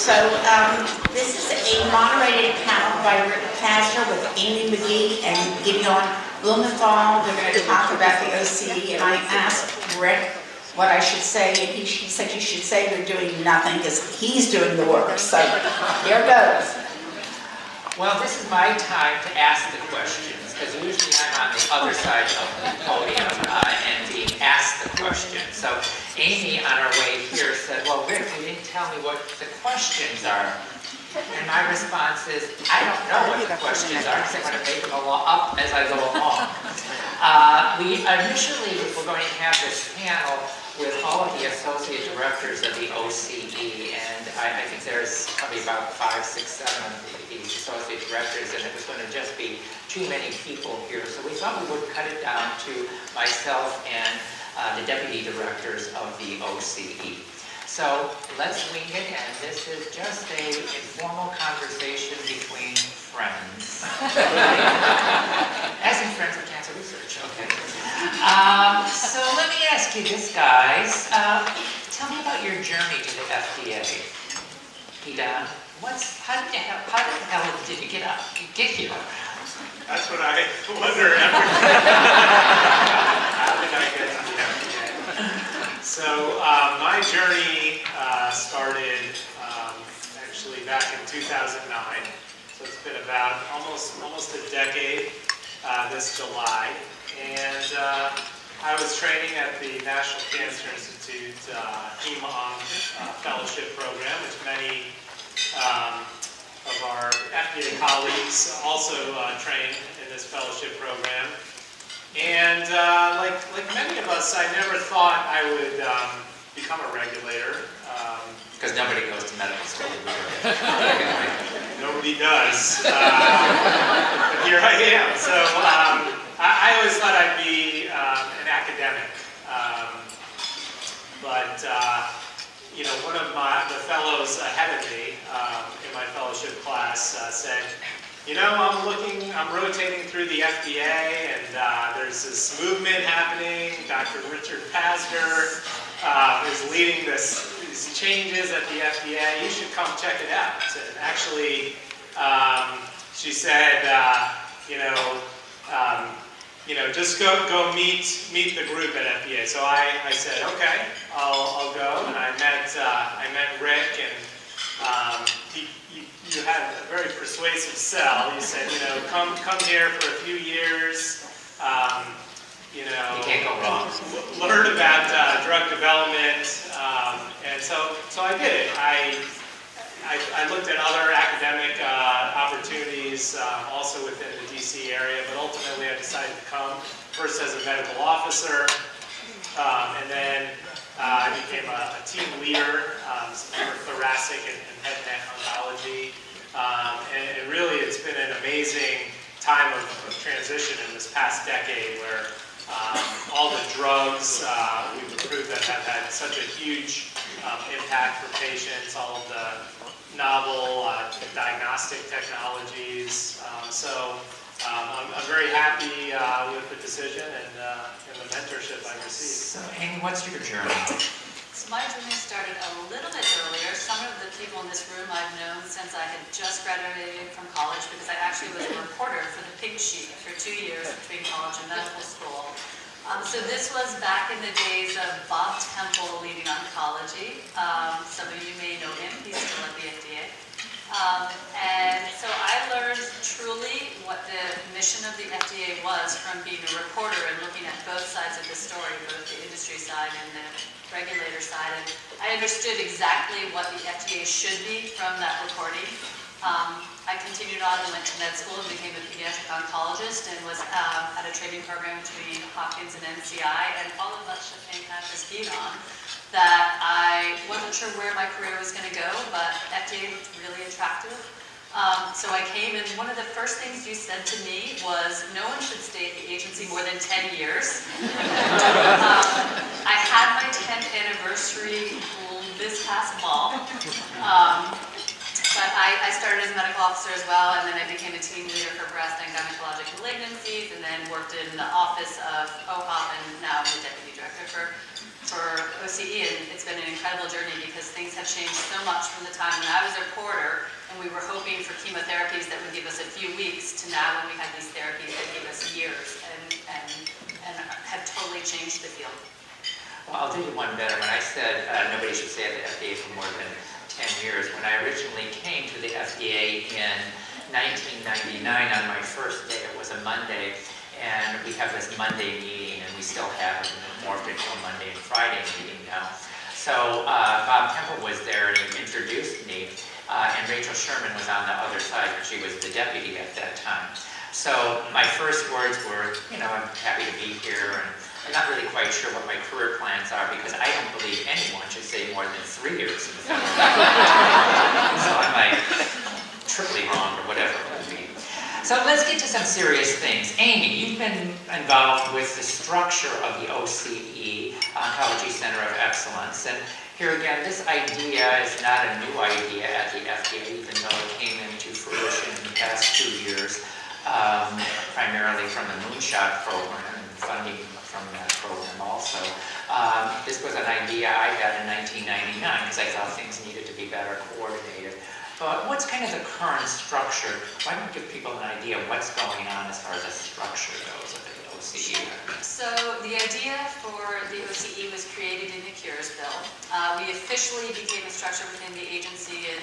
So this is a moderated panel by Rick Pazdur with Amy McKee and Gideon Blumenthal. They're going to talk about the OCE, and I asked Rick what I should say, and he said you should say they're doing nothing because he's doing the work. So here goes. Well, this is my time to ask the questions, because usually I'm on the other side of the podium and being asked the question. So Amy, on our way here, said, well, Rick, you didn't tell me what the questions are. And my response is, I don't know what the questions are, because I'm going to make them up as I go along. We initially were going to have this panel with all of the associate directors of the OCE, and I think there's probably about 5, 6, 7 of the associate directors, and it was going to just be too many people here. So we thought we would cut it down to myself and the deputy directors of the OCE. So let's wing it, and this is just an informal conversation between friends. As in friends of cancer research, okay. So let me ask you this, guys. Tell me about your journey to the FDA. Peter, how the hell did you get here? That's what I wonder every How did I get to the FDA? So my journey started actually back in 2009. So it's been about almost a decade this July. And I was training at the National Cancer Institute Heme-Onc Fellowship Program, which many of our FDA colleagues also trained in this fellowship program. And like many of us, I never thought I would become a regulator. Because nobody goes to medical school. Nobody does. But here I am. So I always thought I'd be an academic. But you know, one of the fellows ahead of me in my fellowship class said, you know, I'm rotating through the FDA, and there's this movement happening. Dr. Richard Pazdur is leading these changes at the FDA. You should come check it out. And actually, she said, just go meet the group at FDA. So I said, okay, I'll go, and I met Rick, and you had a very persuasive sell. You said, come here for a few years. You can't go wrong. Learn about drug development, and so I did it. I looked at other academic opportunities also within the DC area, but ultimately I decided to come first as a medical officer, and then I became a team leader for thoracic and head and neck oncology. And really it's been an amazing time of transition in this past decade where all the drugs we've approved that have had such a huge impact for patients, all of the novel diagnostic technologies. So I'm very happy with the decision and the mentorship I received. So Amy, what's your journey? So my journey started a little bit earlier. Some of the people in this room I've known since I had just graduated from college, because I actually was a reporter for the Pink Sheet for 2 years between college and medical school. So this was back in the days of Bob Temple leading oncology. Some of you may know him. He's still at the FDA. And so I learned truly what the mission of the FDA was from being a reporter and looking at both sides of the story, both the industry side and the regulator side. And I understood exactly what the FDA should be from that reporting. I continued on and went to med school and became a pediatric oncologist and was at a training program between Hopkins and NCI, and all of that champagne had this beat on that I wasn't sure where my career was going to go, but FDA looked really attractive. So I came, and one of the first things you said to me was, no one should stay at the agency more than 10 years. I had my 10th anniversary this past fall. So but I started as a medical officer as well, and then I became a team leader for breast and gynecologic malignancies, and then worked in the office of OHOP, and now I'm the deputy director for OCE, and it's been an incredible journey because things have changed so much from the time when I was a reporter, and we were hoping for chemotherapies that would give us a few weeks to now when we have these therapies that give us years, and have totally changed the field. Well, I'll do you one better. When I said nobody should stay at the FDA for more than 10 years, when I originally came to the FDA in 1999 on my first day, it was a Monday, and we have this Monday meeting, and we still have it, morphed into a Monday and Friday meeting now. So Bob Temple was there, and he introduced me, and Rachel Sherman was on the other side, because she was the deputy at that time. So my first words were, I'm happy to be here, and I'm not really quite sure what my career plans are, because I don't believe anyone should stay more than 3 years in the field. So I'm like triply wrong, or whatever it would be. So let's get to some serious things. Amy, you've been involved with the structure of the OCE, Oncology Center of Excellence. And here again, this idea is not a new idea at the FDA, even though it came into fruition in the past 2 years, primarily from the Moonshot program and funding from that program also. This was an idea I got in 1999 because I thought things needed to be better coordinated. But what's kind of the current structure? Why don't you give people an idea of what's going on as far as the structure goes of the OCE? So the idea for the OCE was created in the Cures Bill. We officially became a structure within the agency in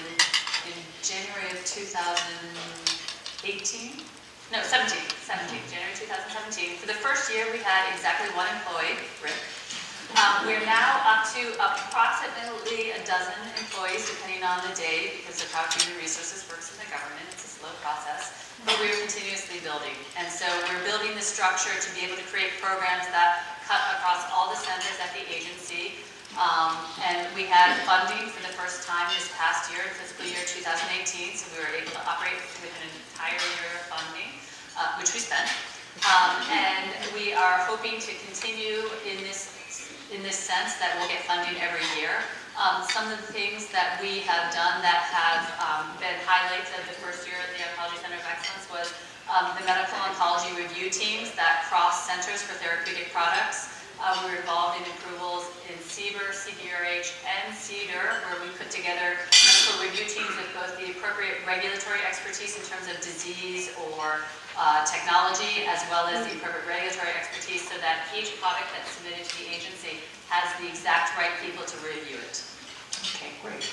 January of 2018. No, 17, January 2017. For the first year, we had exactly 1 employee, Rick. We're now up to approximately a dozen employees, depending on the day, because of how human resources works in the government. It's a slow process, but we're continuously building. And so we're building the structure to be able to create programs that cut across all the centers at the agency. And we had funding for the first time this past year, fiscal year 2018, so we were able to operate with an entire year of funding, which we spent. And we are hoping to continue in this sense that we'll get funding every year. Some of the things that we have done that have been highlights of the first year at the Oncology Center of Excellence was the medical oncology review teams that cross centers for therapeutic products. We were involved in approvals in CBER, CBRH, and CDER, where we put together medical review teams with both the appropriate regulatory expertise in terms of disease or technology, as well as the appropriate regulatory expertise, so that each product that's submitted to the agency has the exact right people to review it. Okay, great.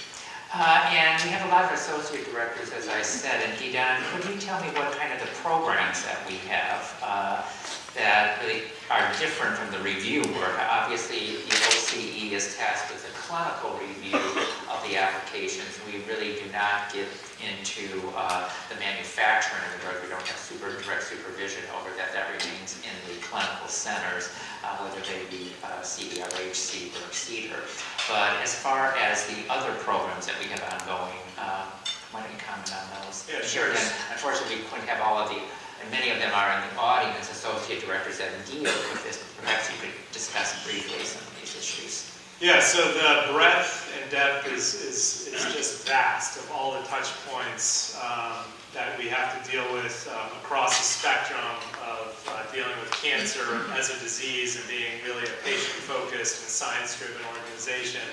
And we have a lot of associate directors, as I said. And Gideon, could you tell me what kind of the programs that we have that really are different from the review work? Obviously, the OCE is tasked with the clinical review of the applications. We really do not get into the manufacturing of the drug. We don't have direct supervision over that. That remains in the clinical centers, whether they be CBRH, CBER, or CDER. But as far as the other programs that we have ongoing, why don't you comment on those? Yeah, sure. And unfortunately, we couldn't have all of the, and many of them are in the audience, associate directors that deal with this. Perhaps you could discuss briefly some of these issues. Yeah, so the breadth and depth is just vast of all the touch points that we have to deal with across the spectrum of dealing with cancer as a disease and being really a patient-focused and science-driven organization.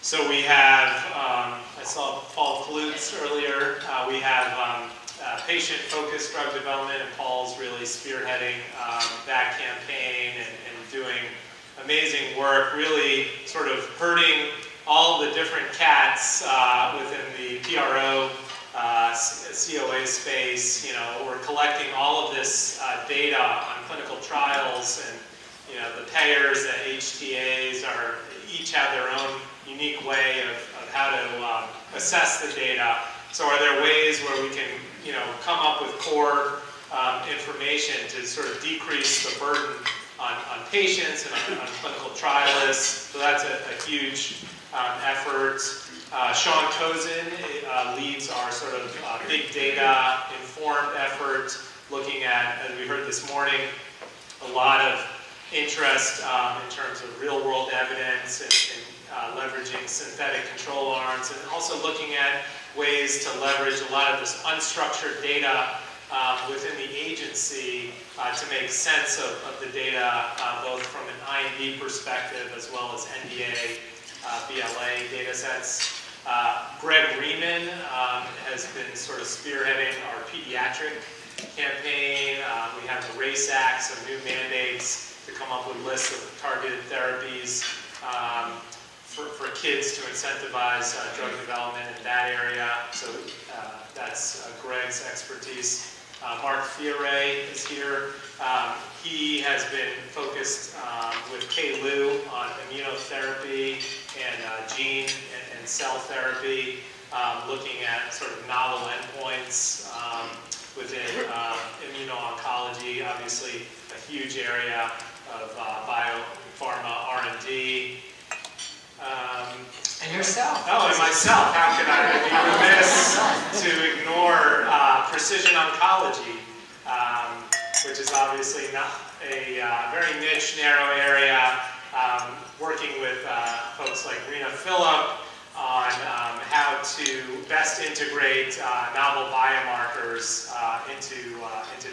So we have, I saw Paul Kalutz earlier, we have patient-focused drug development, and Paul's really spearheading that campaign and doing amazing work, really sort of herding all the different cats within the PRO, COA space. We're collecting all of this data on clinical trials, and the payers, the HTAs each have their own unique way of how to assess the data. So are there ways where we can come up with core information to sort of decrease the burden on patients and on clinical trialists? So that's a huge effort. Sean Kozin leads our sort of big data informed effort, looking at, as we heard this morning, a lot of interest in terms of real world evidence and leveraging synthetic control arms, and also looking at ways to leverage a lot of this unstructured data within the agency to make sense of the data, both from an IND perspective as well as NDA, BLA data sets. Greg Riemann has been sort of spearheading our pediatric campaign. We have the RACE Act, some new mandates to come up with lists of targeted therapies for kids to incentivize drug development in that area. So that's Greg's expertise. Mark Fiore is here. He has been focused with Kay Liu on immunotherapy and gene and cell therapy, looking at sort of novel endpoints within immuno-oncology, obviously a huge area of biopharma R&D. And yourself. Oh, and myself. How could I be remiss to ignore precision oncology, which is obviously not a very niche, narrow area, working with folks like Rena Phillip on how to best integrate novel biomarkers into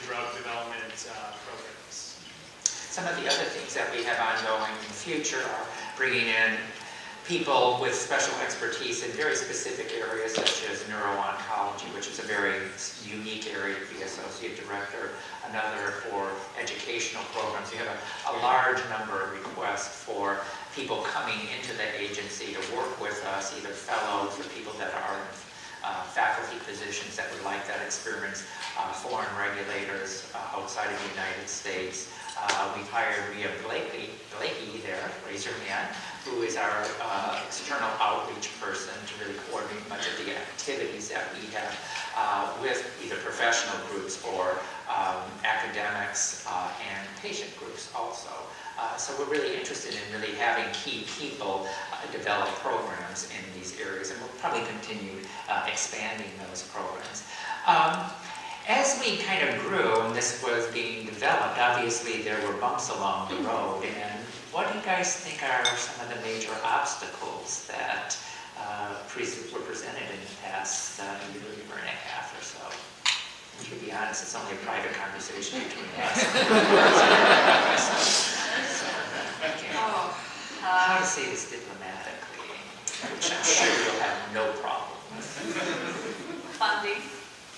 drug development programs. Some of the other things that we have ongoing in the future are bringing in people with special expertise in very specific areas such as neuro-oncology, which is a very unique area to be associate director, another for educational programs. You have a large number of requests for people coming into the agency to work with us, either fellows or people that are in faculty positions that would like that experience, foreign regulators outside of the United States. We've hired Ria Blakey there, raise your hand, who is our external outreach person to really coordinate much of the activities that we have with either professional groups or academics and patient groups also. So we're really interested in really having key people develop programs in these areas, and we'll probably continue expanding those programs. As we kind of grew and this was being developed, obviously there were bumps along the road. And what do you guys think are some of the major obstacles that were presented in the past year and a half or so? And to be honest, it's only a private conversation between us. How to say this diplomatically, which I'm sure you'll have no problem with.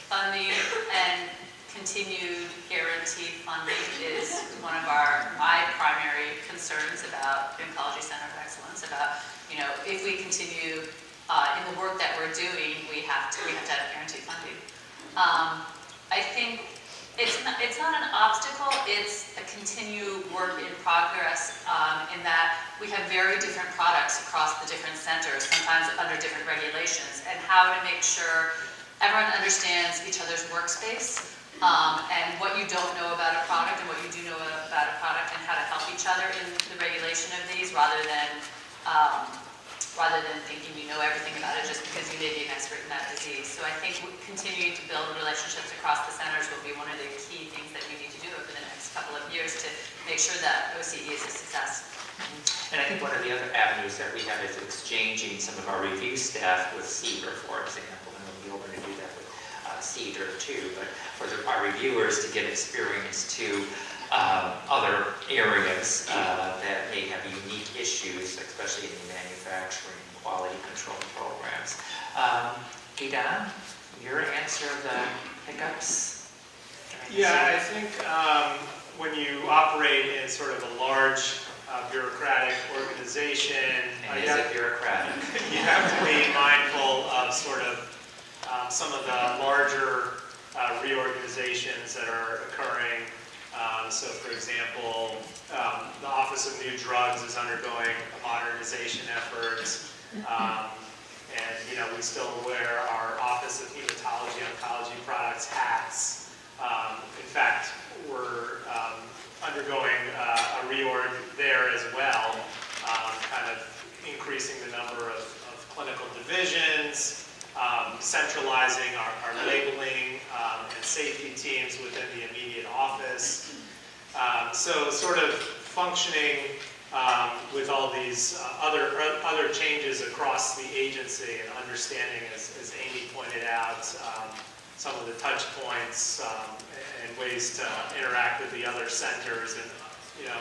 Funding and continued guaranteed funding is one of my primary concerns about the Oncology Center of Excellence. About, if we continue in the work that we're doing, we have to have guaranteed funding. I think it's not an obstacle, it's a continued work in progress in that we have very different products across the different centers, sometimes under different regulations, and how to make sure everyone understands each other's workspace and what you don't know about a product and what you do know about a product, and how to help each other in the regulation of these rather than thinking you know everything about it just because you may be an expert in that disease. So I think continuing to build relationships across the centers will be one of the key things that we need to do over the next couple of years to make sure that OCE is a success. And I think one of the other avenues that we have is exchanging some of our review staff with CEDAR, for example, and we'll be able to do that with CEDAR too, but for our reviewers to get experience to other areas that may have unique issues, especially in the manufacturing quality control programs. Gideon, your answer of the hiccups? Yeah, I think when you operate in sort of a large bureaucratic organization, And is it bureaucratic? you have to be mindful of sort of some of the larger reorganizations that are occurring. So for example, the Office of New Drugs is undergoing a modernization effort. And we still wear our Office of Hematology Oncology Products hats. In fact, we're undergoing a reorg there as well, kind of increasing the number of clinical divisions, centralizing our labeling and safety teams within the immediate office. So sort of functioning with all these other changes across the agency and understanding, as Amy pointed out, some of the touch points and ways to interact with the other centers, and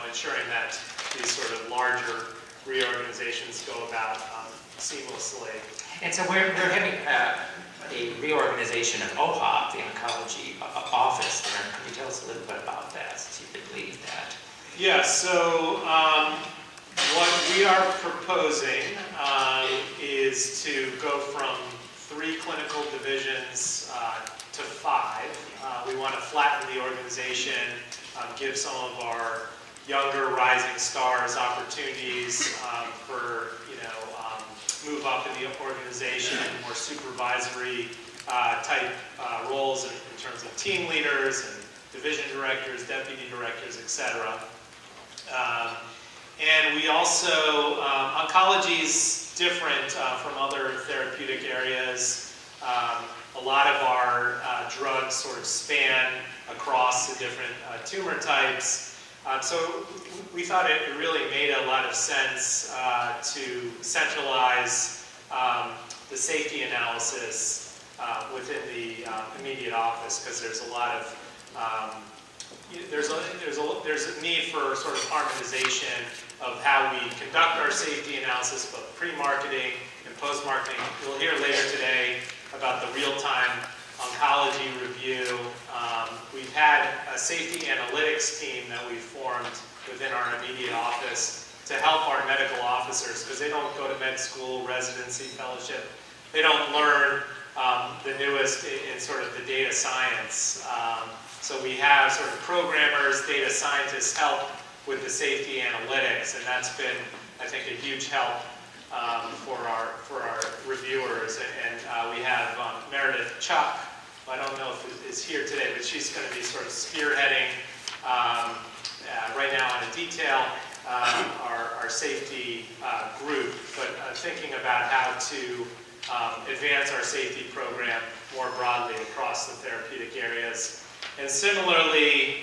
ensuring that these sort of larger reorganizations go about seamlessly. And so we're having a reorganization of OHOP, the oncology office there. Can you tell us a little bit about that, since you've been leading that? Yeah, so what we are proposing is to go from 3 clinical divisions to 5. We want to flatten the organization, give some of our younger rising stars opportunities for move up in the organization, more supervisory type roles in terms of team leaders and division directors, deputy directors, etc. And we also, oncology is different from other therapeutic areas. A lot of our drugs sort of span across the different tumor types. So we thought it really made a lot of sense to centralize the safety analysis within the immediate office, because there's a lot of there's a need for sort of harmonization of how we conduct our safety analysis, both pre-marketing and post-marketing. You'll hear later today about the real-time oncology review. We've had a safety analytics team that we've formed within our immediate office to help our medical officers, because they don't go to med school, residency, fellowship. They don't learn the newest in sort of the data science. So we have sort of programmers, data scientists help with the safety analytics, and that's been, I think, a huge help for our reviewers. And we have Meredith Chuck, who I don't know if is here today, but she's going to be sort of spearheading right now on a detail our safety group, but thinking about how to advance our safety program more broadly across the therapeutic areas. And similarly,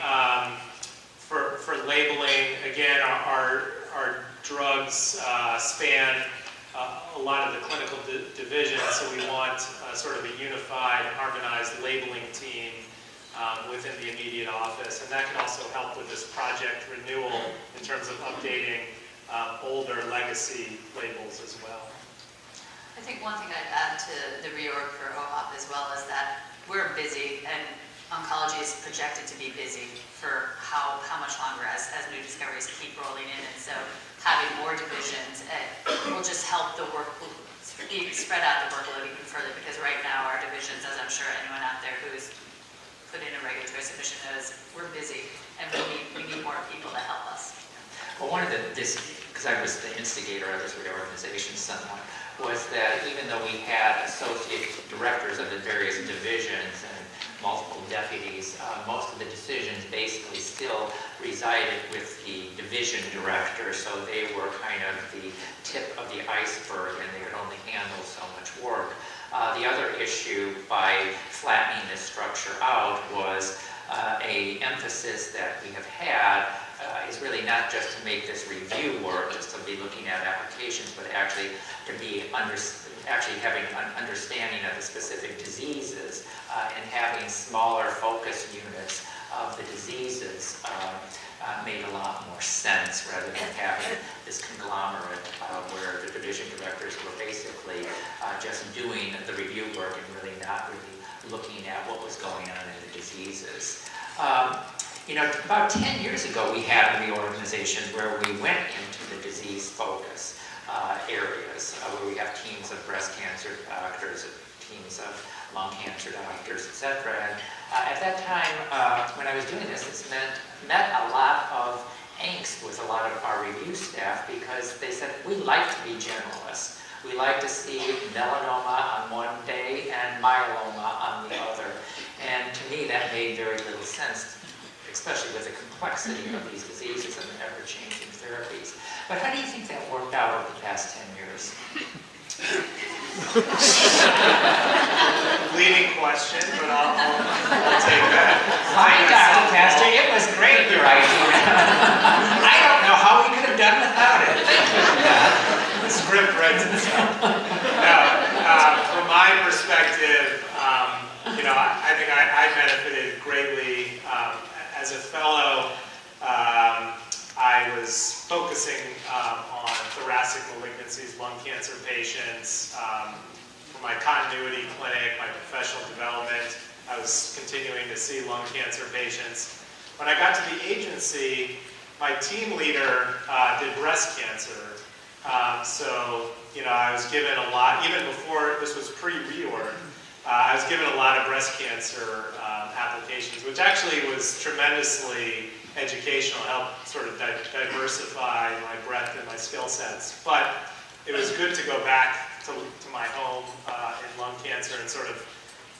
for labeling, again, our drugs span a lot of the clinical divisions, so we want sort of a unified, harmonized labeling team within the immediate office. And that can also help with this project renewal in terms of updating older legacy labels as well. I think one thing I'd add to the reorg for OHOP as well is that we're busy, and oncology is projected to be busy for how much longer as new discoveries keep rolling in. And so having more divisions will just help the work, spread out the workload even further, because right now our divisions, as I'm sure anyone out there who's put in a regulatory submission knows, we're busy and we need more people to help us. Well, one of because I was the instigator of this reorganization somewhat, was that even though we had associate directors of the various divisions and multiple deputies, most of the decisions basically still resided with the division director, so they were kind of the tip of the iceberg and they could only handle so much work. The other issue by flattening this structure out was a emphasis that we have had is really not just to make this review work, just to be looking at applications, but actually to be actually having an understanding of the specific diseases and having smaller focus units of the diseases made a lot more sense, rather than having this conglomerate where the division directors were basically just doing the review work and really not really looking at what was going on in the diseases. About 10 years ago, we had a reorganization where we went into the disease focus areas, where we have teams of breast cancer doctors, teams of lung cancer doctors, etc. And at that time, when I was doing this, it met a lot of angst with a lot of our review staff, because they said, we like to be generalists. We like to see melanoma on one day and myeloma on the other. And to me, that made very little sense, especially with the complexity of these diseases and the ever-changing therapies. But how do you think that worked out over the past 10 years? Leading question, but I'll take that. Fine, Dr. Pazdur, it was great, your idea. I don't know how we could have done without script writes itself. No, from my perspective, I think I benefited greatly as a fellow. I was focusing on thoracic malignancies, lung cancer patients. For my continuity clinic, my professional development, I was continuing to see lung cancer patients. When I got to the agency, my team leader did breast cancer. So, I was given a lot, even before this was pre-reorg, I was given a lot of breast cancer applications, which actually was tremendously educational, helped sort of diversify my breadth and my skill sets. But it was good to go back to my home in lung cancer and sort of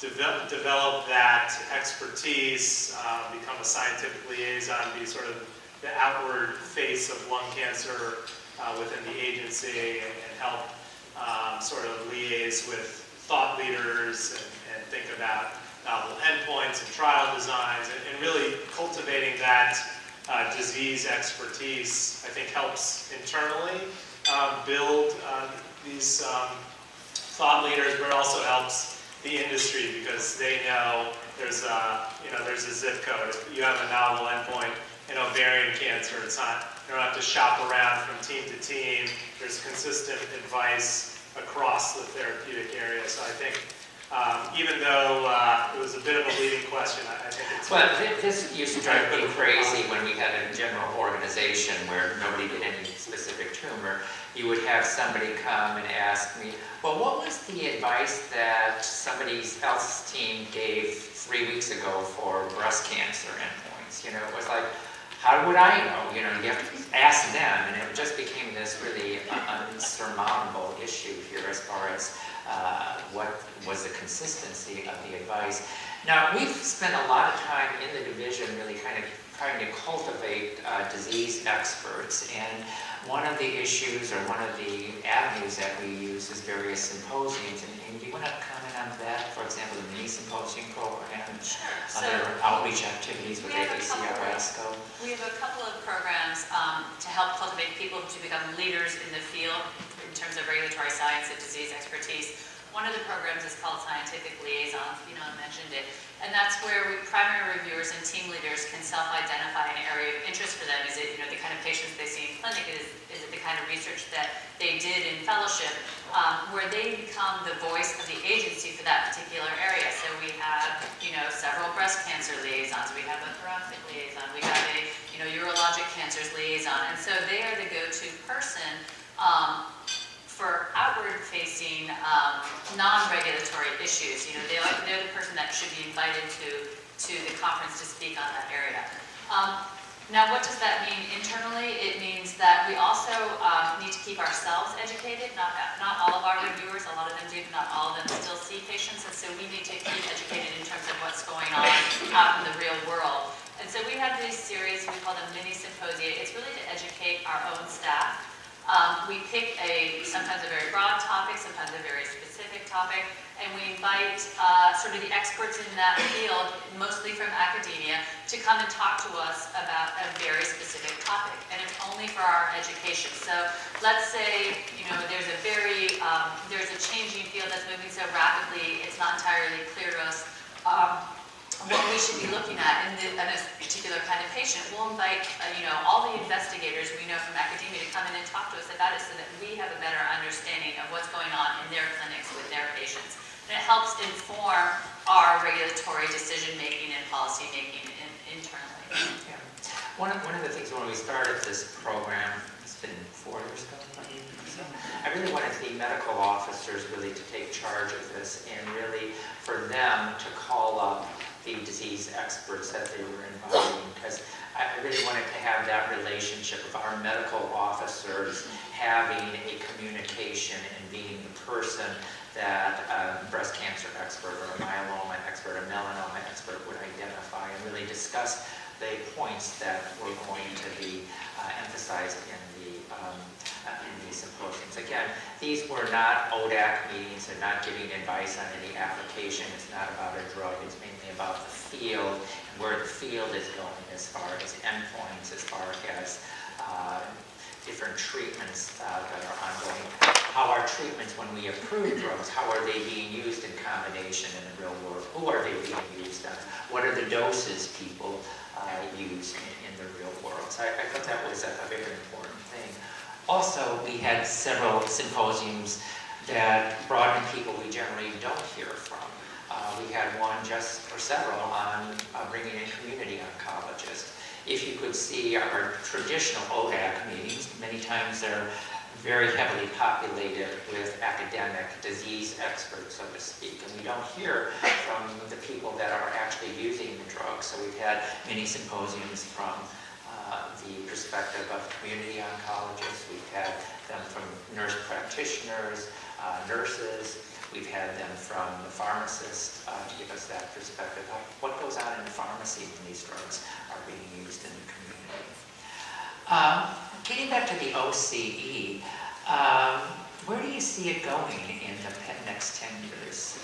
develop that expertise, become a scientific liaison, be sort of the outward face of lung cancer within the agency, and help sort of liaise with thought leaders and think about novel endpoints and trial designs, and really cultivating that disease expertise, I think helps internally build these thought leaders, but it also helps the industry because they know there's a zip code. If you have a novel endpoint in ovarian cancer, it's not, you don't have to shop around from team to team. There's consistent advice across the therapeutic area. So I think even though it was a bit of a leading question, I think it's... Well, this used to drive me crazy when we had a general organization where nobody did any specific tumor. You would have somebody come and ask me, well, what was the advice that somebody else's team gave 3 weeks ago for breast cancer endpoints? It was like, how would I know? You have to ask them, and it just became this really unsurmountable issue here as far as what was the consistency of the advice. Now, we've spent a lot of time in the division really kind of trying to cultivate disease experts, and one of the issues or one of the avenues that we use is various symposiums. And do you want to comment on that? For example, the mini symposium program, other outreach activities with AACR, ASCO? We have a couple of programs to help cultivate people to become leaders in the field in terms of regulatory science and disease expertise. One of the programs is called Scientific Liaison, Keynote mentioned it, and that's where primary reviewers and team leaders can self-identify an area of interest for them. Is it the kind of patients they see in clinic? Is it the kind of research that they did in fellowship, where they become the voice of the agency for that particular area? So we have several breast cancer liaisons, we have a thoracic liaison, we have a urologic cancers liaison, and so they are the go-to person for outward-facing, non-regulatory issues. They're the person that should be invited to the conference to speak on that area. Now, what does that mean internally? It means that we also need to keep ourselves educated. Not all of our reviewers, a lot of them do, but not all of them still see patients, and so we need to keep educated in terms of what's going on out in the real world. And so we have these series, we call them mini symposia. It's really to educate our own staff. We pick sometimes a very broad topic, sometimes a very specific topic, and we invite sort of the experts in that field, mostly from academia, to come and talk to us about a very specific topic, and it's only for our education. So let's say there's a changing field that's moving so rapidly, it's not entirely clear to us what we should be looking at in this particular kind of patient. We'll invite all the investigators we know from academia to come in and talk to us about it so that we have a better understanding of what's going on in their clinics with their patients. And it helps inform our regulatory decision-making and policy-making internally. Yeah. One of the things when we started this program, it's been 4 years ago, so I really wanted the medical officers really to take charge of this and really for them to call up the disease experts that they were inviting, because I really wanted to have that relationship of our medical officers having a communication and being the person that a breast cancer expert or a myeloma expert, a melanoma expert would identify and really discuss the points that were going to be emphasized in these symposiums. Again, these were not ODAC meetings. They're not giving advice on any application. It's not about a drug. It's mainly about the field and where the field is going as far as endpoints, as far as different treatments that are ongoing. How are treatments, when we approve drugs, how are they being used in combination in the real world? Who are they being used on? What are the doses people use in the real world? So I thought that was a very important thing. Also, we had several symposiums that brought in people we generally don't hear from. We had one or several on bringing in community oncologists. If you could see our traditional ODAC meetings, many times they're very heavily populated with academic disease experts, so to speak, and we don't hear from the people that are actually using the drugs. So we've had many symposiums from the perspective of community oncologists. We've had them from nurse practitioners, nurses. We've had them from the pharmacists to give us that perspective of what goes on in the pharmacy when these drugs are being used in the community. Getting back to the OCE, where do you see it going in the next 10 years?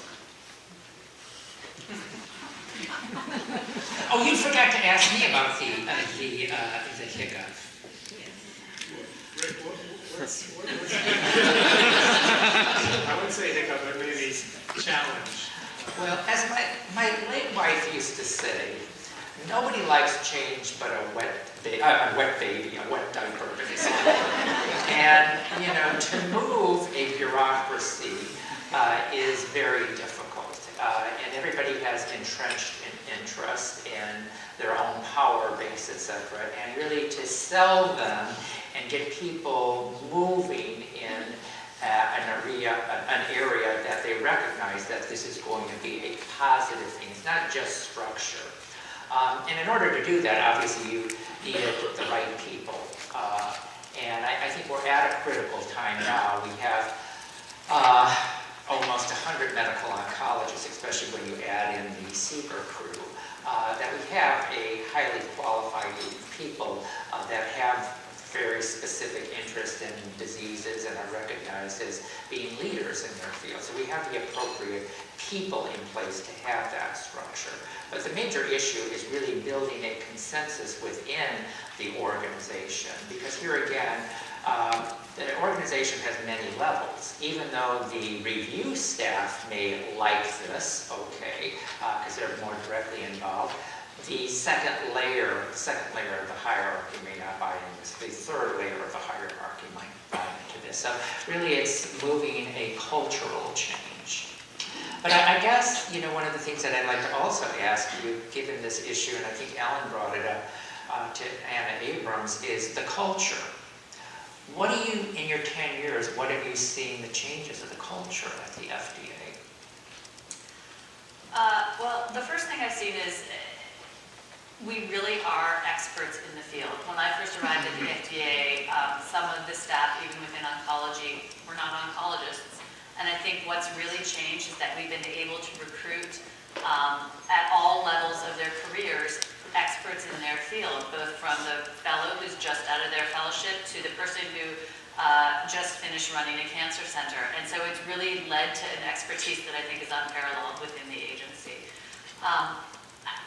Oh, you forgot to ask me about the hiccup. Rick, what's I wouldn't say hiccup, but maybe challenge. Well, as my late wife used to say, nobody likes change but a wet baby, a wet diaper. And, to move a bureaucracy is very difficult. And everybody has entrenched interest in their own power base, etc. And really to sell them and get people moving in an area that they recognize that this is going to be a positive thing. It's not just structure. And in order to do that, obviously you need the right people. And I think we're at a critical time now. We have almost 100 medical oncologists, especially when you add in the seeker crew, that we have a highly qualified group of people that have very specific interest in diseases and are recognized as being leaders in their field. So we have the appropriate people in place to have that structure. But the major issue is really building a consensus within the organization. Because here again, the organization has many levels. Even though the review staff may like this, okay, because they're more directly involved, the second layer of the hierarchy may not buy into this. The third layer of the hierarchy might buy into this. So really it's moving a cultural change. But I guess, one of the things that I'd like to also ask you, given this issue, and I think Ellen brought it up to Anna Abrams, is the culture. What do you, in your 10 years, what have you seen the changes of the culture at the FDA? Well, the first thing I've seen is we really are experts in the field. When I first arrived at the FDA, some of the staff, even within oncology, were not oncologists. And I think what's really changed is that we've been able to recruit at all levels of their careers experts in their field, both from the fellow who's just out of their fellowship to the person who just finished running a cancer center. And so it's really led to an expertise that I think is unparalleled within the agency.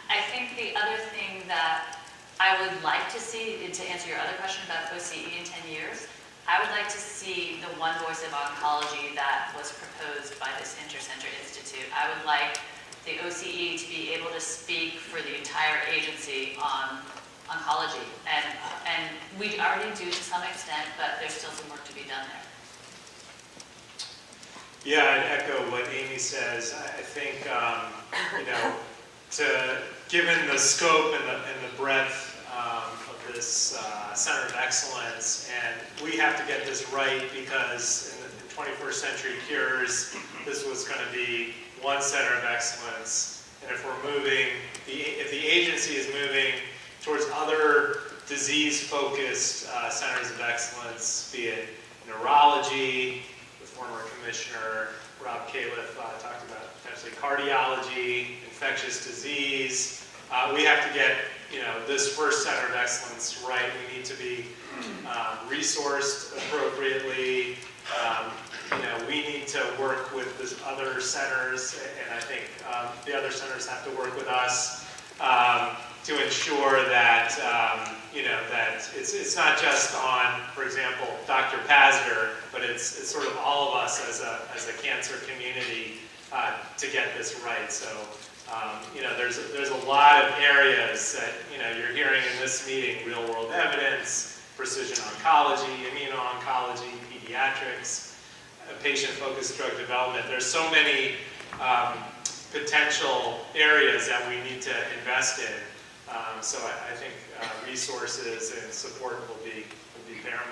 I think the other thing that I would like to see, to answer your other question about OCE in 10 years, I would like to see the one voice of oncology that was proposed by this Intercenter Institute. I would like the OCE to be able to speak for the entire agency on oncology. And we already do to some extent, but there's still some work to be done there. Yeah, I'd echo what Amy says. I think, given the scope and the breadth of this Center of Excellence, and we have to get this right because in the 21st Century Cures, this was going to be one Center of Excellence. And if we're moving, if the agency is moving towards other disease-focused centers of excellence, be it neurology, the former Commissioner Rob Califf talked about potentially cardiology, infectious disease. We have to get this first center of excellence right. We need to be resourced appropriately. We need to work with the other centers, and I think the other centers have to work with us. to ensure that, that it's not just on, for example, Dr. Pazdur, but it's sort of all of us as a cancer community to get this right. So, there's a lot of areas that, you're hearing in this meeting: real world evidence, precision oncology, immuno-oncology, pediatrics, patient-focused drug development. There's so many potential areas that we need to invest in. So I think resources and support will be paramount.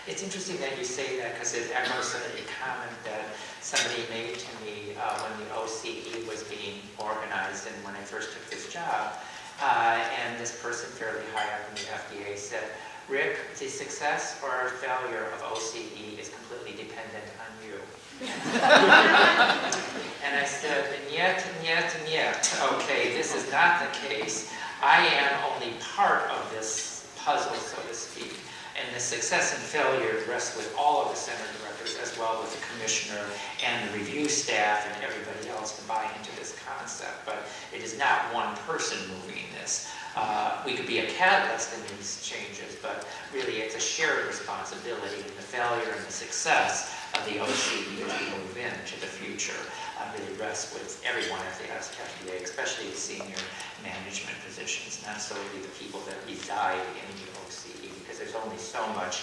It's interesting that you say that, because it echoes a comment that somebody made to me when the OCE was being organized and when I first took this job. And this person fairly high up in the FDA said, "Rick, the success or failure of OCE is completely dependent on you." And I said, and yet. Okay, this is not the case. I am only part of this puzzle, so to speak. And the success and failure rests with all of the center directors, as well with the commissioner and the review staff and everybody else to buy into this concept. But it is not one person moving this. We could be a catalyst in these changes, but really it's a shared responsibility, and the failure and the success of the OCE as we move into the future really rests with everyone at the FDA, especially the senior management positions, not solely the people that reside in the OCE, because there's only so much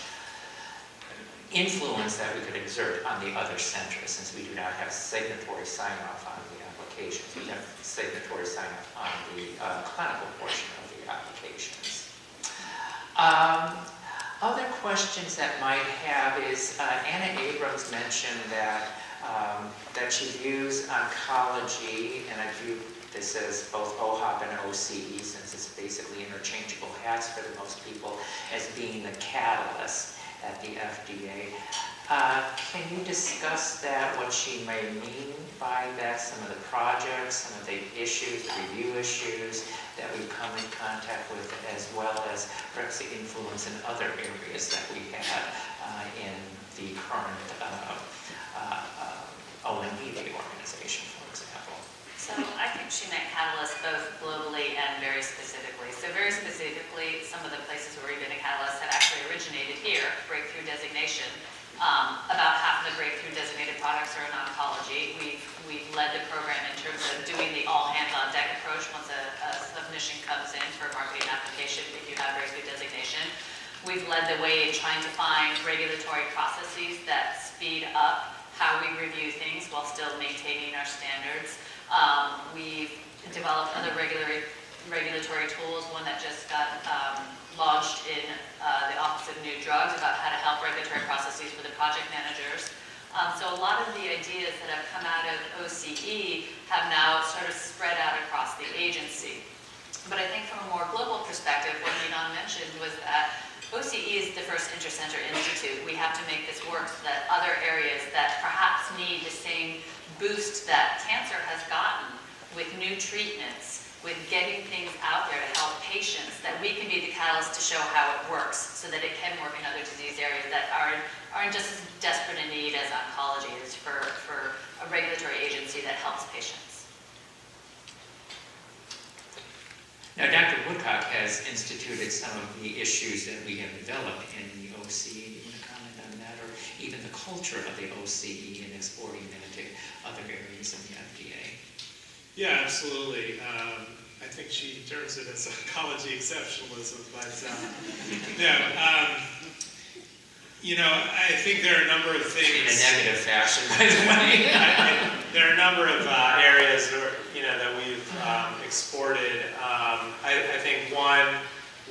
influence that we could exert on the other centers, since we do not have signatory sign-off on the applications. We have signatory sign-off on the clinical portion of the applications. Other questions that might have is, Anna Abrams mentioned that she views oncology, and I view this as both OHOP and OCE, since it's basically interchangeable hats for the most people, as being the catalyst at the FDA. Can you discuss that, what she may mean by that, some of the projects, some of the issues, the review issues that we've come in contact with, as well as perhaps the influence in other areas that we had in the current OND organization, for example? So I think she meant catalyst both globally and very specifically. So very specifically, some of the places where we've been a catalyst have actually originated here, breakthrough designation. About half of the breakthrough designated products are in oncology. We've led the program in terms of doing the all hands on deck approach once a submission comes in for a marketing application if you have breakthrough designation. We've led the way in trying to find regulatory processes that speed up how we review things while still maintaining our standards. We've developed other regulatory tools, one that just got launched in the Office of New Drugs about how to help regulatory processes for the project managers. So a lot of the ideas that have come out of OCE have now sort of spread out across the agency. But I think from a more global perspective, what Gideon mentioned was that OCE is the first intercenter institute. We have to make this work so that other areas that perhaps need the same boost that cancer has gotten with new treatments, with getting things out there to help patients, that we can be the catalyst to show how it works so that it can work in other disease areas that aren't just as desperate a need as oncology is for a regulatory agency that helps patients. Now, Dr. Woodcock has instituted some of the issues that we have developed in the OCE. Do you want to comment on that, or even the culture of the OCE and exporting that into other areas of the FDA? Yeah, absolutely. I think she terms it as oncology exceptionalism, but I think there are a number of things. In a negative fashion, by the way. There are a number of areas that we've exported. I think one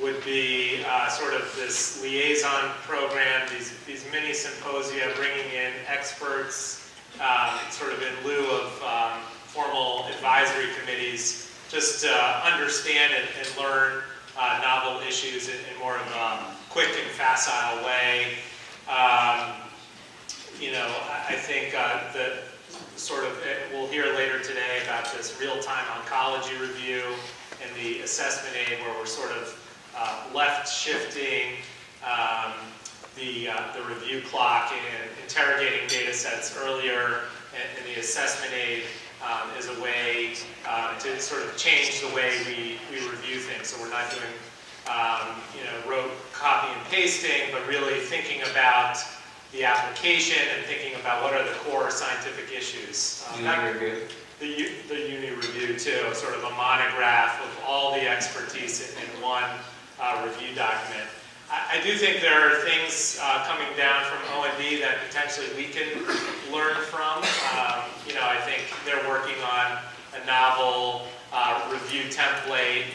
would be sort of this Liaison program, these mini symposia, bringing in experts sort of in lieu of formal advisory committees, just to understand and learn novel issues in more of a quick and facile way. I think that sort of, we'll hear later today about this real-time oncology review and the assessment aid, where we're sort of left shifting the review clock and interrogating data sets earlier and the assessment aid is a way to sort of change the way we review things. So we're not doing rote copy and pasting, but really thinking about the application and thinking about what are the core scientific issues. Uni review. The uni review too, sort of a monograph of all the expertise in one review document. I do think there are things coming down from O&D that potentially we can learn from. I think they're working on a novel review template,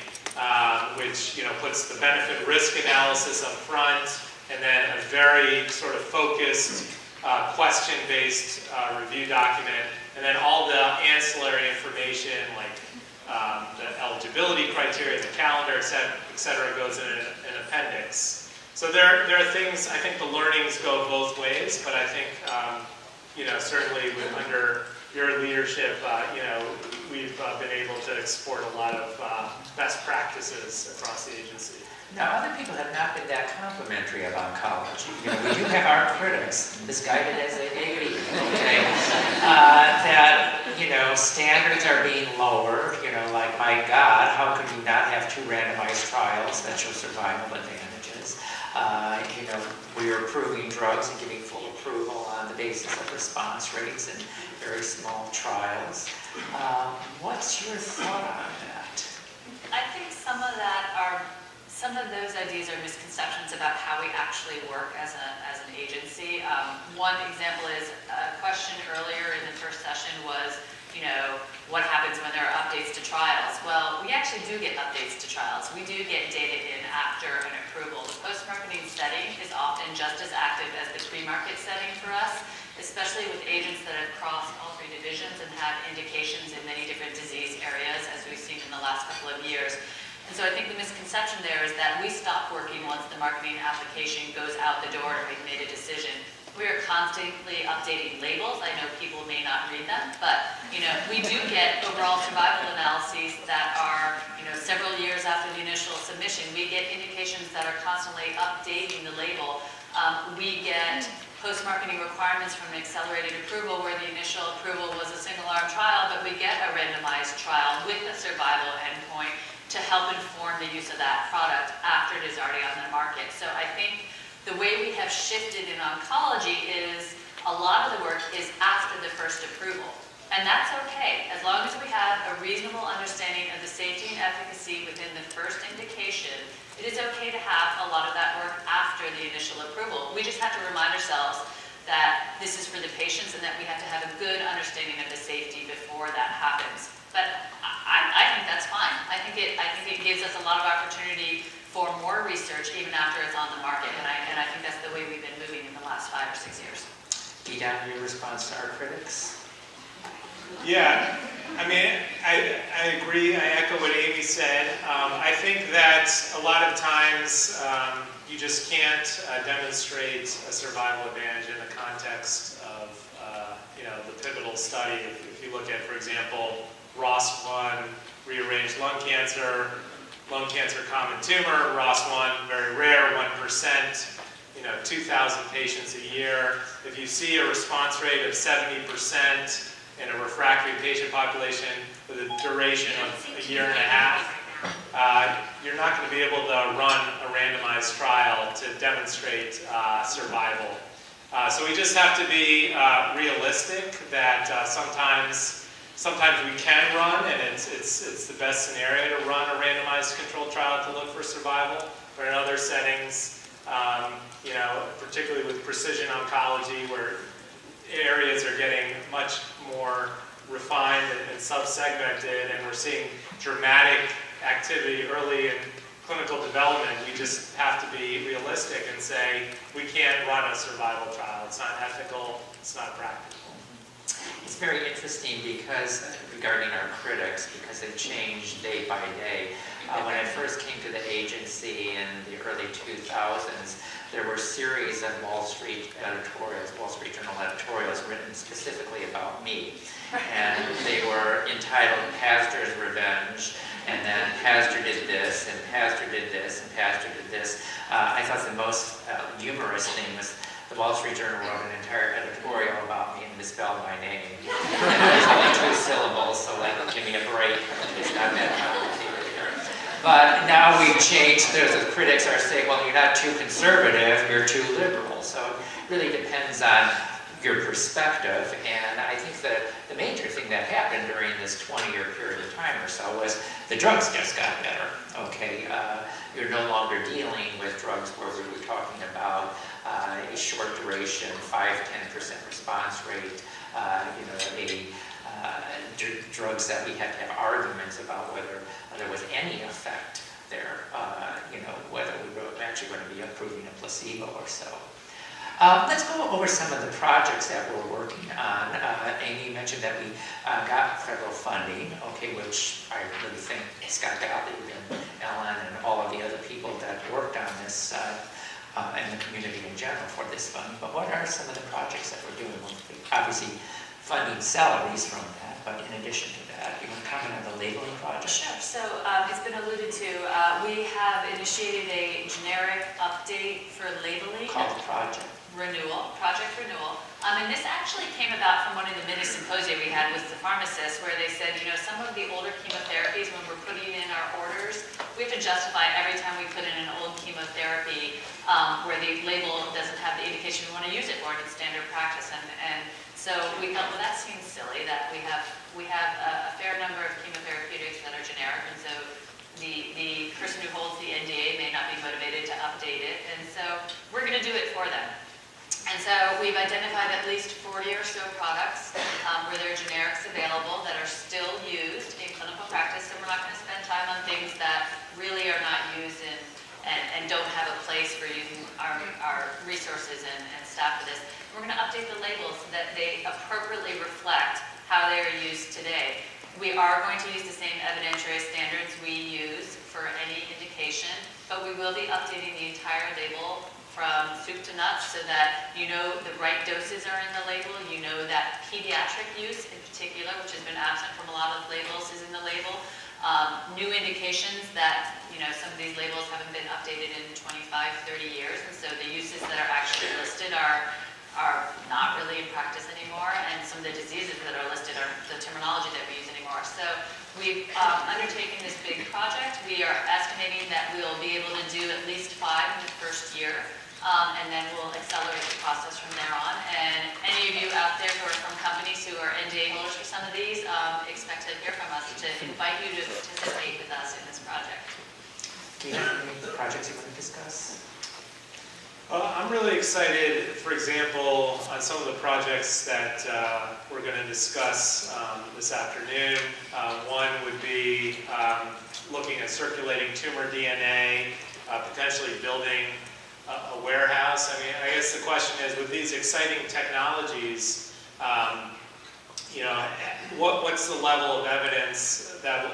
which puts the benefit risk analysis up front, and then a very sort of focused question-based review document, and then all the ancillary information like the eligibility criteria, the calendar, et cetera, goes in an appendix. So there are things, I think the learnings go both ways, but I think, certainly under your leadership, we've been able to export a lot of best practices across the agency. Now, other people have not been that complimentary of oncology. We do have our critics, misguided as they may be, okay, that, standards are being lowered, like, my God, how could we not have 2 randomized trials that show survival advantages? We are approving drugs and giving full approval on the basis of response rates in very small trials. What's your thought on that? I think some of those ideas are misconceptions about how we actually work as an agency. One example is a question earlier in the first session was, what happens when there are updates to trials? Well, we actually do get updates to trials. We do get data in after an approval. The post-marketing setting is often just as active as the pre-market setting for us, especially with agents that have crossed all 3 divisions and have indications in many different disease areas, as we've seen in the last couple of years. And so I think the misconception there is that we stop working once the marketing application goes out the door and we've made a decision. We are constantly updating labels. I know people may not read them, but we do get overall survival analyses that are several years after the initial submission. We get indications that are constantly updating the label. We get post-marketing requirements from an accelerated approval where the initial approval was a single-arm trial, but we get a randomized trial with a survival endpoint to help inform the use of that product after it is already on the market. So I think the way we have shifted in oncology is a lot of the work is after the first approval. And that's okay, as long as we have a reasonable understanding of the safety and efficacy within the first indication. It is okay to have a lot of that work after the initial approval. We just have to remind ourselves that this is for the patients and that we have to have a good understanding of the safety before that happens. But I think that's fine. I think it gives us a lot of opportunity for more research even after it's on the market, and I think that's the way we've been moving in the last 5 or 6 years. Gideon, your response to our critics? Yeah, I agree. I echo what Amy said. I think that a lot of times you just can't demonstrate a survival advantage in the context of the pivotal study. If you look at, for example, ROS1 rearranged lung cancer common tumor, ROS1 very rare, 1%, 2,000 patients a year. If you see a response rate of 70% in a refractory patient population with a duration of a year and a half, you're not going to be able to run a randomized trial to demonstrate survival. So we just have to be realistic that sometimes we can run, and it's the best scenario to run a randomized controlled trial to look for survival. But in other settings, particularly with precision oncology, where areas are getting much more refined and sub-segmented, and we're seeing dramatic activity early in clinical development, we just have to be realistic and say we can't run a survival trial. It's not ethical, it's not practical. It's very interesting because, regarding our critics, because they've changed day by day. When I first came to the agency in the early 2000s, there were a series of Wall Street Journal editorials written specifically about me. And they were entitled Pazdur's Revenge, and then Pazdur did this, and Pazdur did this, and Pazdur did this. I thought the most humorous thing was the Wall Street Journal wrote an entire editorial about me and misspelled my name. It's only 2 syllables, so give me a break. It's not that complicated here. But now we've changed. The critics are saying, well, you're not too conservative, you're too liberal. So it really depends on your perspective, and I think that the major thing that happened during this 20-year period of time or so was the drugs just got better, okay? You're no longer dealing with drugs where we were talking about a short duration, 5-10% response rate, drugs that we had to have arguments about whether there was any effect there, whether we were actually going to be approving a placebo or so. Let's go over some of the projects that we're working on. Amy mentioned that we got federal funding, okay, which I really think Scott Gottlieb and Ellen and all of the other people that worked on this and the community in general for this funding. But what are some of the projects that we're doing? Well, obviously, funding salaries from that, but in addition to that, you want to comment on the labeling project? Sure. So it's been alluded to. We have initiated a generic update for labeling. Called Project Renewal. And this actually came about from one of the mini symposia we had with the pharmacists, where they said, some of the older chemotherapies, when we're putting in our orders, we have to justify every time we put in an old chemotherapy where the label doesn't have the indication we want to use it for, and it's standard practice. And so we felt, well, that seems silly that we have a fair number of chemotherapeutics that are generic, and so the person who holds the NDA may not be motivated to update it, and so we're going to do it for them. And so we've identified at least 40 or so products where there are generics available that are still used in clinical practice, and we're not going to spend time on things that really are not used and don't have a place for using our resources and staff for this. We're going to update the labels so that they appropriately reflect how they are used today. We are going to use the same evidentiary standards we use for any indication, but we will be updating the entire label from soup to nuts so that the right doses are in the label, that pediatric use in particular, which has been absent from a lot of labels, is in the label. New indications that, some of these labels haven't been updated in 25, 30 years, and so the uses that are actually listed are not really in practice anymore, and some of the diseases that are listed are the terminology that we use anymore. So we've undertaken this big project. We are estimating that we'll be able to do at least 5 in the first year. And then we'll accelerate the process from there on. And any of you out there who are from companies who are NDA holders for some of these, expect to hear from us to invite you to participate with us in this project. Do you have any projects you want to discuss? I'm really excited, for example, on some of the projects that we're going to discuss this afternoon. One would be looking at circulating tumor DNA, potentially building a warehouse. I guess the question is, with these exciting technologies, what's the level of evidence that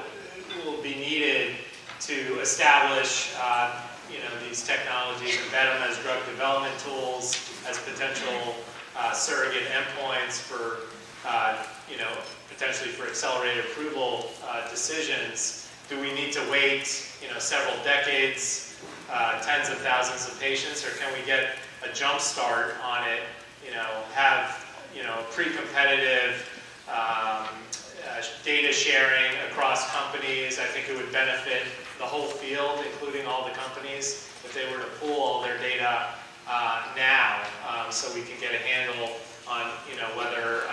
will be needed to establish, these technologies, embed them as drug development tools, as potential surrogate endpoints for, potentially for accelerated approval decisions? Do we need to wait, several decades? Tens of thousands of patients, or can we get a jump start on it, have pre-competitive data sharing across companies? I think it would benefit the whole field, including all the companies, if they were to pool all their data now, so we can get a handle on whether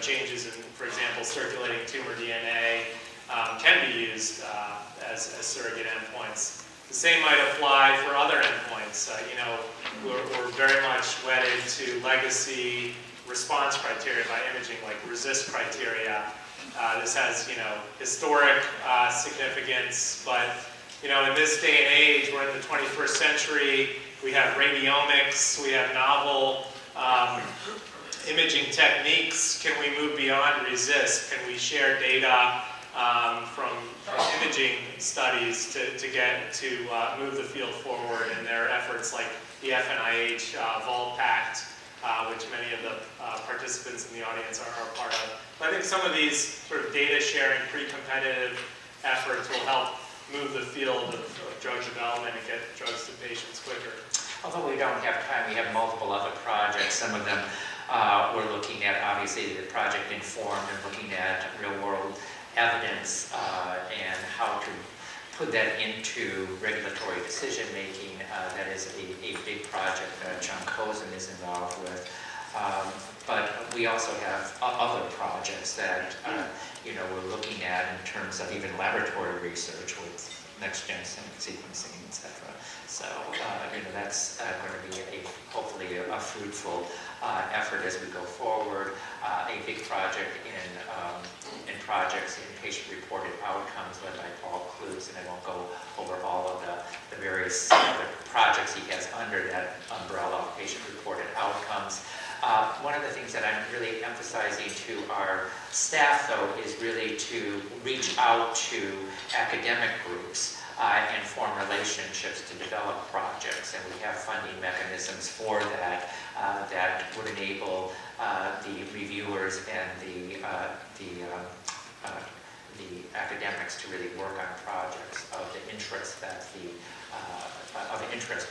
changes in, for example, circulating tumor DNA can be used as surrogate endpoints. The same might apply for other endpoints. We're very much wedded to legacy response criteria by imaging, like RECIST criteria. This has, historic significance, but, in this day and age, we're in the 21st century, we have radiomics, we have novel imaging techniques. Can we move beyond RECIST? Can we share data from imaging studies to move the field forward in their efforts, like the FNIH Vault Pact, which many of the participants in the audience are part of. But I think some of these sort of data sharing, pre-competitive efforts will help move the field of drug development and get drugs to patients quicker. although we don't have time, we have multiple other projects. Some of them we're looking at, obviously, the Project Informed and looking at real-world evidence and how to put that into regulatory decision-making. That is a big project that John Cozen is involved with. But we also have other projects that we're looking at in terms of even laboratory research with next-gen sequencing, etc. So that's going to be hopefully a fruitful effort as we go forward. A big project in projects in patient-reported outcomes led by Paul Klutz, and I won't go over all of the various other projects he has under that umbrella of patient-reported outcomes. One of the things that I'm really emphasizing to our staff, though, is really to reach out to academic groups and form relationships to develop projects. And we have funding mechanisms for that that would enable the reviewers and the academics to really work on projects of the interest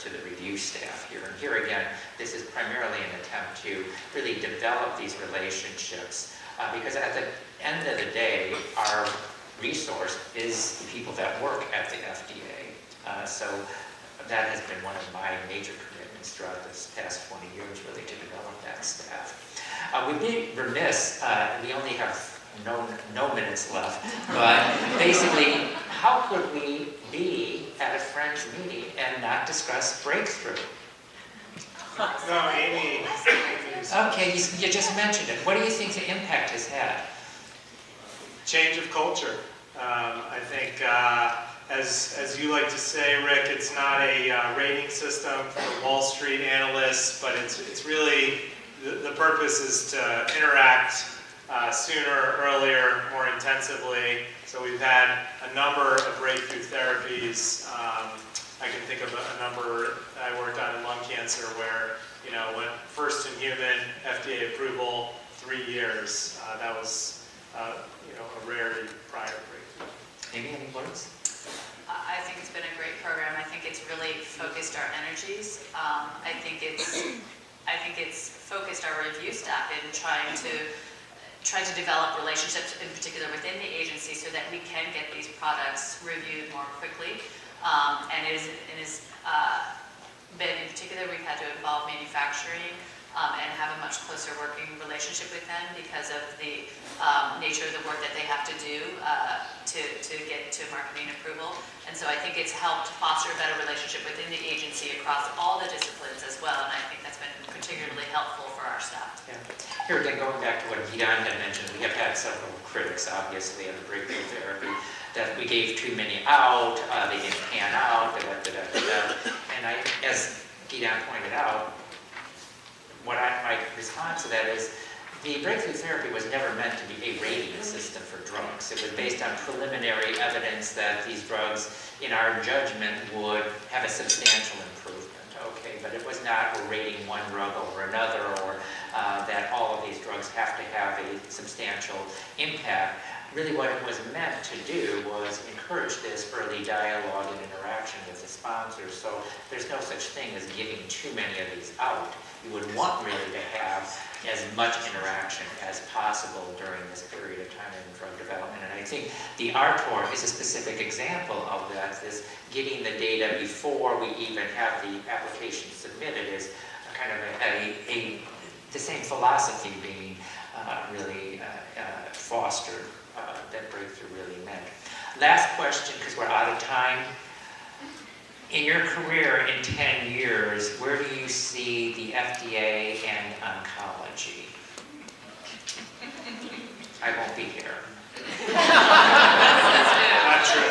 to the review staff here. And here again, this is primarily an attempt to really develop these relationships because at the end of the day, our resource is the people that work at the FDA. So that has been one of my major commitments throughout this past 20 years, really to develop that staff. We'd be remiss, we only have no minutes left, but basically, how could we be at a friend's meeting and not discuss breakthrough? No, Amy. Okay, you just mentioned it. What do you think the impact has had? Change of culture. I think, as you like to say, Rick, it's not a rating system for Wall Street analysts, but it's really, the purpose is to interact sooner, earlier, more intensively. So we've had a number of breakthrough therapies. I can think of a number I worked on in lung cancer where, went first in human, FDA approval, 3 years. That was, a rarity prior to breakthrough. Amy, any words? I think it's been a great program. I think it's really focused our energies. I think it's focused our review staff in trying to develop relationships, in particular within the agency, so that we can get these products reviewed more quickly. And it has been, in particular, we've had to involve manufacturing and have a much closer working relationship with them because of the nature of the work that they have to do to get to marketing approval. And so I think it's helped foster a better relationship within the agency across all the disciplines as well, and I think that's been particularly helpful for our staff. Yeah. Here again, going back to what Gideon had mentioned, we have had several critics, obviously, of the breakthrough therapy, that we gave too many out, they didn't pan out, and as Gideon pointed out, my response to that is, the breakthrough therapy was never meant to be a rating system for drugs. It was based on preliminary evidence that these drugs, in our judgment, would have a substantial improvement. Okay, but it was not we're rating one drug over another, or that all of these drugs have to have a substantial impact. Really what it was meant to do was encourage this early dialogue and interaction with the sponsors. So there's no such thing as giving too many of these out. You would want really to have as much interaction as possible during this period of time in drug development. And I think the RTOR is a specific example of that. This getting the data before we even have the application submitted is kind of the same philosophy being really fostered that breakthrough really meant. Last question, because we're out of time. In your career in 10 years, where do you see the FDA and oncology? I won't be here. Not true.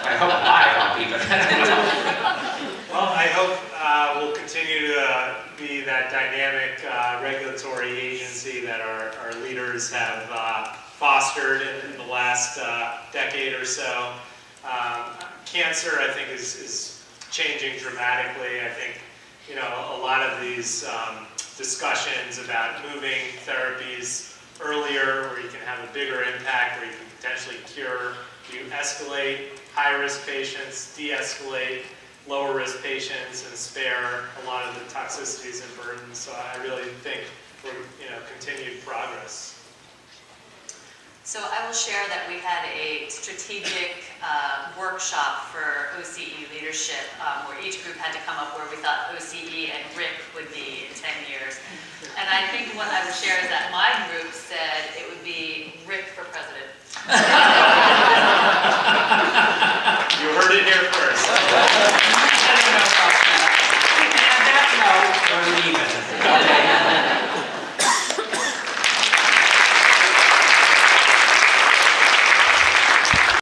I hope I'll be, but I don't know. Well, I hope we'll continue to be that dynamic regulatory agency that our leaders have fostered in the last decade or so. Cancer, I think, is changing dramatically. I think, a lot of these discussions about moving therapies earlier, where you can have a bigger impact, where you can potentially cure, you escalate high-risk patients, de-escalate lower risk patients and spare a lot of the toxicities and burdens. So I really think for continued progress. So I will share that we had a strategic workshop for OCE leadership where each group had to come up where we thought OCE and RIC would be in 10 years. And I think what I would share is that my group said it would be Rick for president.